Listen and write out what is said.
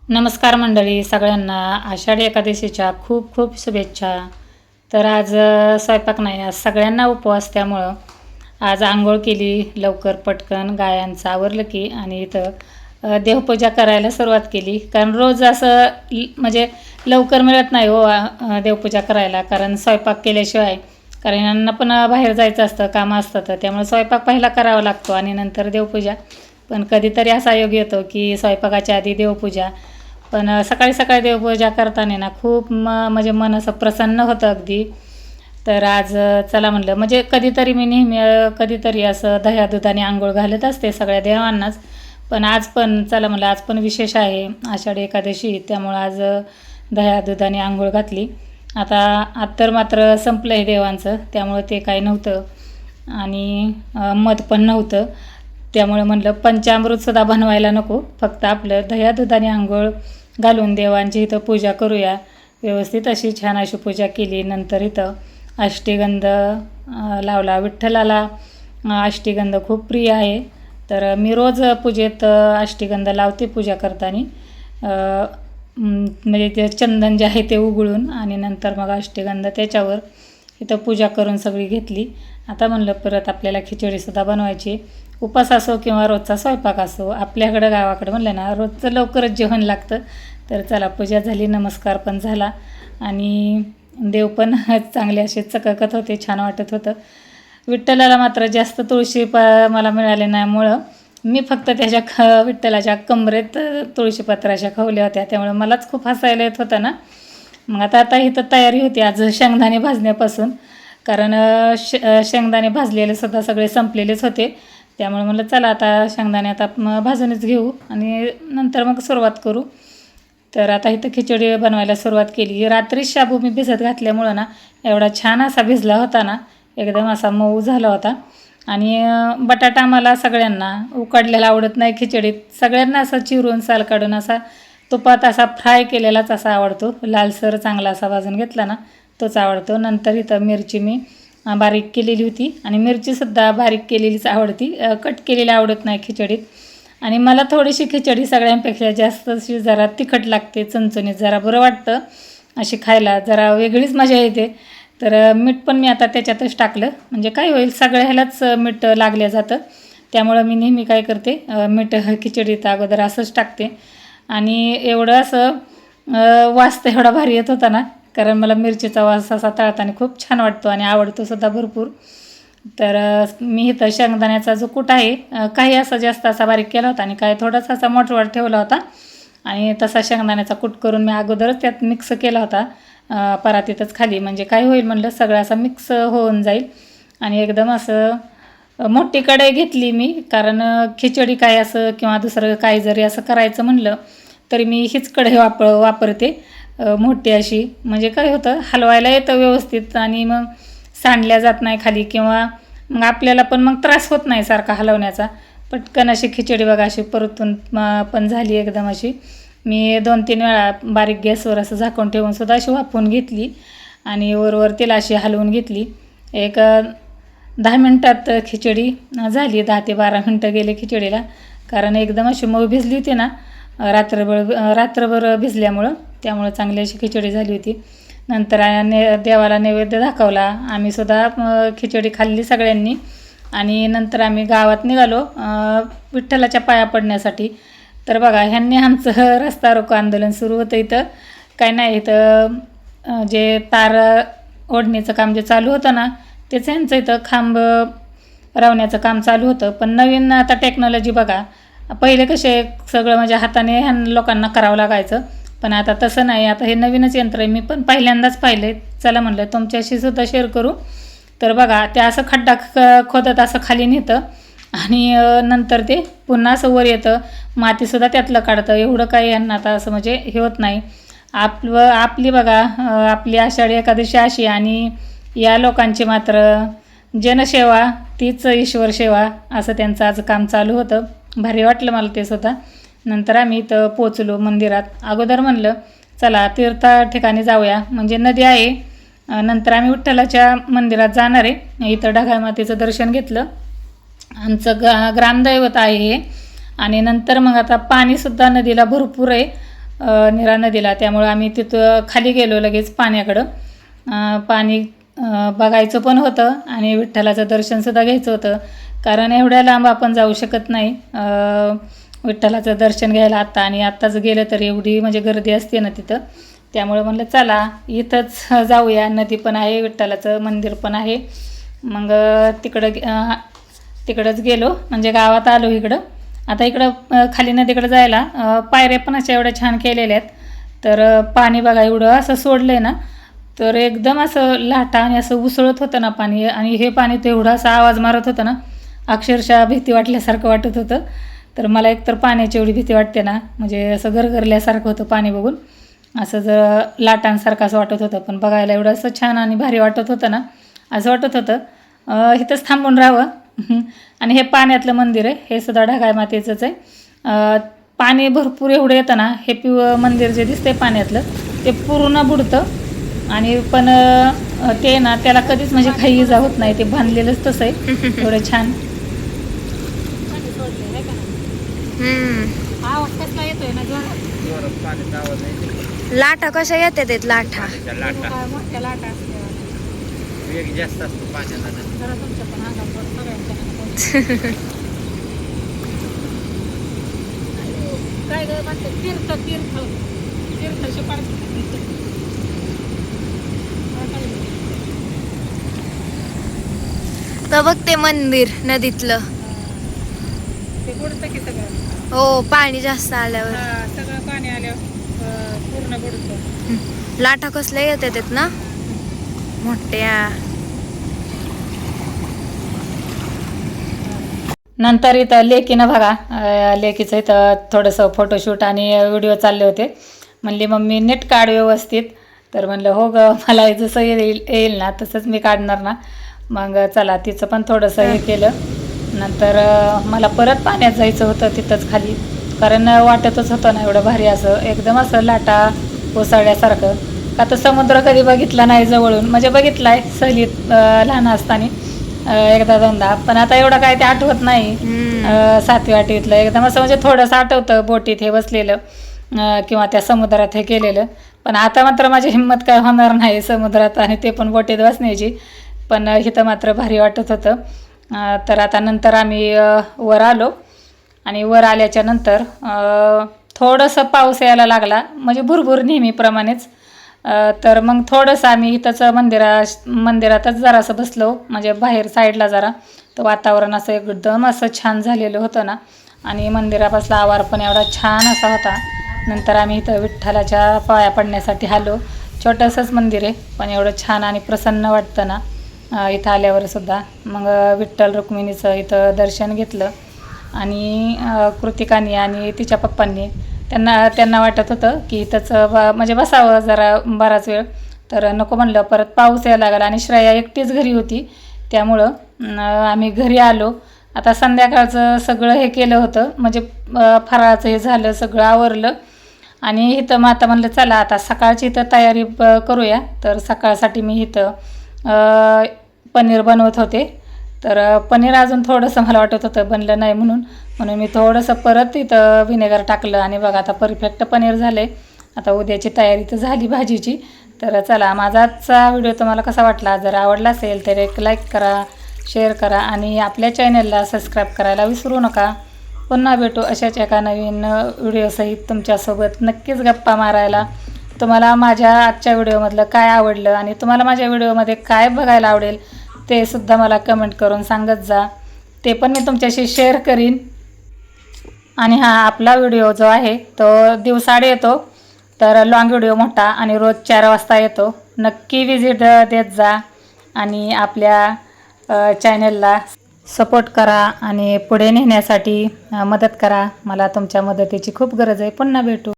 नमस्कार मंडळी, सगळ्यांना आषाढी एकादशीच्या खूप खूप शुभेच्छा. तर आज स्वयंपाक नाही, आज सगळ्यांना उपवास, त्यामुळं आज आंघोळ केली लवकर पटकन, गायांचं आवरलं की, आणि इथं देवपूजा करायला सुरुवात केली. कारण रोज असं म्हणजे लवकर मिळत नाही हो देवपूजा करायला, कारण स्वयंपाक केल्याशिवाय, कारण यांना पण बाहेर जायचं असतं, कामं असतात, त्यामुळे स्वयंपाक पहिला करावा लागतो आणि नंतर देवपूजा. पण कधीतरी असा योग येतो की स्वयंपाकाच्या आधी देवपूजा. पण सकाळी सकाळी देवपूजा करताना ना खूप म्हणजे मन असं प्रसन्न होतं अगदी. तर आज चला म्हणलं, म्हणजे कधीतरी मी नेहमी कधीतरी असं दह्या दुधाने आंघोळ घालत असते सगळ्या देवांनाच, पण आज पण चला म्हणलं, आज पण विशेष आहे आषाढी एकादशी, त्यामुळं आज दह्या दुधाने आंघोळ घातली. आता तर मात्र संपलं आहे देवांचं, त्यामुळं ते काही नव्हतं आणि मध पण नव्हतं, त्यामुळे म्हणलं पंचामृतसुद्धा बनवायला नको, फक्त आपलं दह्या दुधाने आंघोळ घालून देवांची इथं पूजा करूया व्यवस्थित. अशी छान अशी पूजा केली. नंतर इथं अष्टगंध लावला. विठ्ठलाला अष्टगंध खूप प्रिय आहे, तर मी रोज पूजेत अष्टगंध लावते पूजा करताना. म्हणजे ते चंदन जे आहे ते उघळून आणि नंतर मग अष्टगंध त्याच्यावर इथं पूजा करून सगळी घेतली. आता म्हणलं परत आपल्याला खिचडीसुद्धा बनवायची. उपास असो किंवा रोजचा स्वयंपाक असो, आपल्याकडं गावाकडं म्हणलं ना रोजचं लवकरच जेवण लागतं. तर चला, पूजा झाली, नमस्कार पण झाला आणि देव पण चांगले असे चककत होते, छान वाटत होतं. विठ्ठलाला मात्र जास्त तुळशी मला मिळाले नाहीमुळं मी फक्त त्याच्या विठ्ठलाच्या कमरेत तुळशीपत्राच्या खवल्या होत्या, त्यामुळे मलाच खूप हसायला येत होतं ना. मग आता इथं तयारी होती आज शेंगदाणे भाजण्यापासून, कारण शेंगदाणे भाजलेले सुद्धा सगळे संपलेलेच होते, त्यामुळे म्हटलं चला आता शेंगदाणे आता भाजूनच घेऊ आणि नंतर मग सुरुवात करू. तर आता इथं खिचडी बनवायला सुरुवात केली. रात्री शाबू मी भिजत घातल्यामुळं ना एवढा छान असा भिजला होता ना, एकदम असा मऊ झाला होता. आणि बटाटा मला सगळ्यांना उकडलेला आवडत नाही खिचडीत, सगळ्यांना असा चिरून साल काढून असा तुपात असा फ्राय केलेलाच असा आवडतो, लालसर चांगला असा भाजून घेतला ना तोच आवडतो. नंतर इथं मिरची मी बारीक केलेली होती आणि मिरचीसुद्धा बारीक केलेलीच आवडती, कट केलेली आवडत नाही खिचडीत. आणि मला थोडीशी खिचडी सगळ्यांपेक्षा जास्त अशी जरा तिखट लागते, चणचणीत जरा बरं वाटतं अशी खायला, जरा वेगळीच मजा येते. तर मीठ पण मी आता त्याच्यातच टाकलं, म्हणजे काय होईल सगळ्यालाच मीठ लागलं जातं, त्यामुळं मी नेहमी काय करते मीठ खिचडीत अगोदर असंच टाकते. आणि एवढं असं वास तर एवढा भारी येत होता ना, कारण मला मिरचीचा वास असा तळताना खूप छान वाटतो आणि आवडतो सुद्धा भरपूर. तर मी इथं शेंगदाण्याचा जो कूट आहे काही असा जास्त असा बारीक केला होता आणि काही थोडासा असा मोठवाट ठेवला होता, आणि तसा शेंगदाण्याचा कूट करून मी अगोदरच त्यात मिक्स केला होता परातीतच खाली, म्हणजे काय होईल म्हणलं सगळं असं मिक्स होऊन जाईल. आणि एकदम असं मोठी कढई घेतली मी, कारण खिचडी काय असं किंवा दुसरं काही जरी असं करायचं म्हणलं तरी मी हीच कढई वापरते मोठी अशी, म्हणजे काय होतं हलवायला येतं व्यवस्थित आणि मग सांडल्या जात नाही खाली, किंवा मग आपल्याला पण मग त्रास होत नाही सारखा हलवण्याचा. पटकन अशी खिचडी बघा अशी परतून पण झाली एकदम अशी. मी 2-3 वेळा बारीक गॅसवर असं झाकून ठेवून सुद्धा अशी वाफवून घेतली आणि वरवर तिला अशी हलवून घेतली. एक 10 मिनटात खिचडी झाली, 10 ते 12 मिनटं गेले खिचडीला, कारण एकदम अशी मऊ भिजली होती ना रात्रभर भिजल्यामुळं, त्यामुळं चांगली अशी खिचडी झाली होती. नंतर देवाला नैवेद्य दाखवला, आम्ही सुद्धा खिचडी खाल्ली सगळ्यांनी. आणि नंतर आम्ही गावात निघालो विठ्ठलाच्या पाया पडण्यासाठी. तर बघा ह्यांनी आमचं रस्ता रोको आंदोलन सुरू होतं इथं. काय नाही, इथं जे तार ओढणीचं काम जे चालू होतं ना त्याचं ह्यांचं इथं खांब रवण्याचं काम चालू होतं. पण नवीन आता टेक्नॉलॉजी बघा, पहिले कसे सगळं म्हणजे हाताने ह्या लोकांना करावं लागायचं, पण आता तसं नाही, आता हे नवीनच यंत्र आहे, मी पण पहिल्यांदाच पाहिलं. चला म्हणलं तुमच्याशी सुद्धा शेअर करू. तर बघा ते असं खड्डा खोदत असं खाली नेतं आणि नंतर ते पुन्हा असं वर येतं, मातीसुद्धा त्यातलं काढतं. एवढं काही यांना आता असं म्हणजे हे होत नाही. आपली बघा आपली आषाढी एकादशी अशी, आणि या लोकांची मात्र जनसेवा तीच ईश्वर सेवा, असं त्यांचं आज काम चालू होतं. भारी वाटलं मला ते सुद्धा. नंतर आम्ही इथं पोचलो मंदिरात. अगोदर म्हणलं चला तीर्थ ठिकाणी जाऊया, म्हणजे नदी आहे. नंतर आम्ही विठ्ठलाच्या मंदिरात जाणार आहे. इथं ढगाळ मातेचं दर्शन घेतलं. आमचं ग्रामदैवत आहे हे. आणि नंतर मग आता पाणीसुद्धा नदीला भरपूर आहे, निरा नदीला. त्यामुळं आम्ही तिथं खाली गेलो लगेच पाण्याकडं. पाणी बघायचं पण होतं आणि विठ्ठलाचं दर्शनसुद्धा घ्यायचं होतं, कारण एवढ्या लांब आपण जाऊ शकत नाही विठ्ठलाचं दर्शन घ्यायला आत्ता. आणि आत्ताच गेलं तर एवढी म्हणजे गर्दी असते ना तिथं. त्यामुळे म्हणलं चला इथंच जाऊया, नदी पण आहे, विठ्ठलाचं मंदिर पण आहे. मग तिकडंच गेलो, म्हणजे गावात आलो इकडं. आता इकडं खाली नदीकडं जायला पायऱ्या पण अशा एवढ्या छान केलेल्या आहेत. तर पाणी बघा एवढं असं सोडलं आहे ना, तर एकदम असं लाटा आणि असं उसळत होतं ना पाणी. आणि हे पाणी तर एवढा असा आवाज मारत होतं ना, अक्षरशः भीती वाटल्यासारखं वाटत होतं. तर मला एकतर पाण्याची एवढी भीती वाटते ना, म्हणजे असं गरगरल्यासारखं होतं पाणी बघून, असं जर लाटांसारखं असं वाटत होतं. पण बघायला एवढं असं छान आणि भारी वाटत होतं ना, असं वाटत होतं इथंच थांबून राहावं. आणि हे पाण्यातलं मंदिर आहे, हे सुद्धा ढगाळ मातेचंच आहे. पाणी भरपूर एवढं येतं ना, हे मंदिर जे दिसतंय पाण्यातलं ते पूर्ण बुडतं. आणि पण ते ना त्याला कधीच म्हणजे काही इजा होत नाही, ते बांधलेलंच तसं आहे. एवढं छान आवाज कसला येतोय ना, लाटा कशा येतात लाटा? मोठ्या लाटा असल्या जास्त असतो पाण्याला. जरा तुमच्या पण अंगावर सगळ्यांच्या काय ग म्हणते, तीर्थ तीर्थ तीर्थाची तर बघ ते मंदिर नदीतलं. ते बुडतं की सगळं. हो, पाणी जास्त आल्यावर सगळं पाणी आल्यावर पूर्ण बुडतं. लाटा कसल्या येतात ना मोठ्या. नंतर इथं लेकीनं बघा, लेकीचं इथं थोडंसं फोटोशूट आणि व्हिडिओ चालले होते. म्हणली मम्मी नीट काढ व्यवस्थित. तर म्हणलं हो ग, मला जसं येईल ना तसंच मी काढणार ना. मग चला तिचं पण थोडंसं हे केलं. नंतर मला परत पाण्यात जायचं होतं तिथंच खाली, कारण वाटतच होतं ना एवढं भारी असं एकदम असं लाटा कोसळल्यासारखं. का तर समुद्र कधी बघितला नाही जवळून, म्हणजे बघितला आहे सहलीत लहान असताना एकदा दोनदा, पण आता एवढं काय ते आठवत नाही. 7वी 8वीतलं एकदम असं म्हणजे थोडंसं आठवतं बोटीत हे बसलेलं किंवा त्या समुद्रात हे केलेलं. पण आता मात्र माझी हिंमत काय होणार नाही समुद्रात आणि ते पण बोटीत बसण्याची. पण इथं मात्र भारी वाटत होतं. तर आता नंतर आम्ही वर आलो आणि वर आल्याच्या नंतर थोडंसं पाऊस यायला लागला, म्हणजे भुरभुर नेहमीप्रमाणेच. तर मग थोडंसं आम्ही इथंच मंदिरातच जरासं बसलो, म्हणजे बाहेर साईडला जरा. तर वातावरण असं एकदम असं छान झालेलं होतं ना, आणि मंदिरापासला आवार पण एवढा छान असा होता. नंतर आम्ही इथं विठ्ठलाच्या पाया पडण्यासाठी आलो. छोटंसंच मंदिर आहे, पण एवढं छान आणि प्रसन्न वाटतं ना इथं आल्यावर सुद्धा. मग विठ्ठल रुक्मिणीचं इथं दर्शन घेतलं. आणि कृतिकानी आणि तिच्या पप्पांनी त्यांना वाटत होतं की इथंच म्हणजे बसावं जरा बराच वेळ. तर नको म्हणलं, परत पाऊस यायला लागला आणि श्रेया एकटीच घरी होती. त्यामुळं आम्ही घरी आलो. आता संध्याकाळचं सगळं हे केलं होतं, म्हणजे फराळाचं हे झालं, सगळं आवरलं. आणि इथं मग आता म्हणलं चला आता सकाळची इथं तयारी करूया. तर सकाळसाठी मी इथं पनीर बनवत होते. तर पनीर अजून थोडंसं मला वाटत होतं बनलं नाही म्हणून मी थोडंसं परत इथं व्हिनेगर टाकलं. आणि बघा आता परफेक्ट पनीर झालं आहे. आता उद्याची तयारी तर झाली भाजीची. तर चला, माझा आजचा व्हिडिओ तुम्हाला कसा वाटला? जर आवडला असेल तर एक लाईक करा, शेअर करा आणि आपल्या चॅनलला सबस्क्राईब करायला विसरू नका. पुन्हा भेटू अशाच एका नवीन व्हिडिओसहित तुमच्यासोबत नक्कीच गप्पा मारायला. तुम्हाला माझ्या आजच्या व्हिडिओमधलं काय आवडलं आणि तुम्हाला माझ्या व्हिडिओमध्ये काय बघायला आवडेल ते सुद्धा मला कमेंट करून सांगत जा. ते पण मी तुमच्याशी शेअर करीन. आणि हा आपला व्हिडिओ जो आहे तो दिवसाआड येतो, तर लॉंग व्हिडिओ मोठा आणि रोज 4 वाजता येतो. नक्की विजिट देत जा आणि आपल्या चॅनलला सपोर्ट करा आणि पुढे नेण्यासाठी मदत करा. मला तुमच्या मदतीची खूप गरज आहे. पुन्हा भेटू.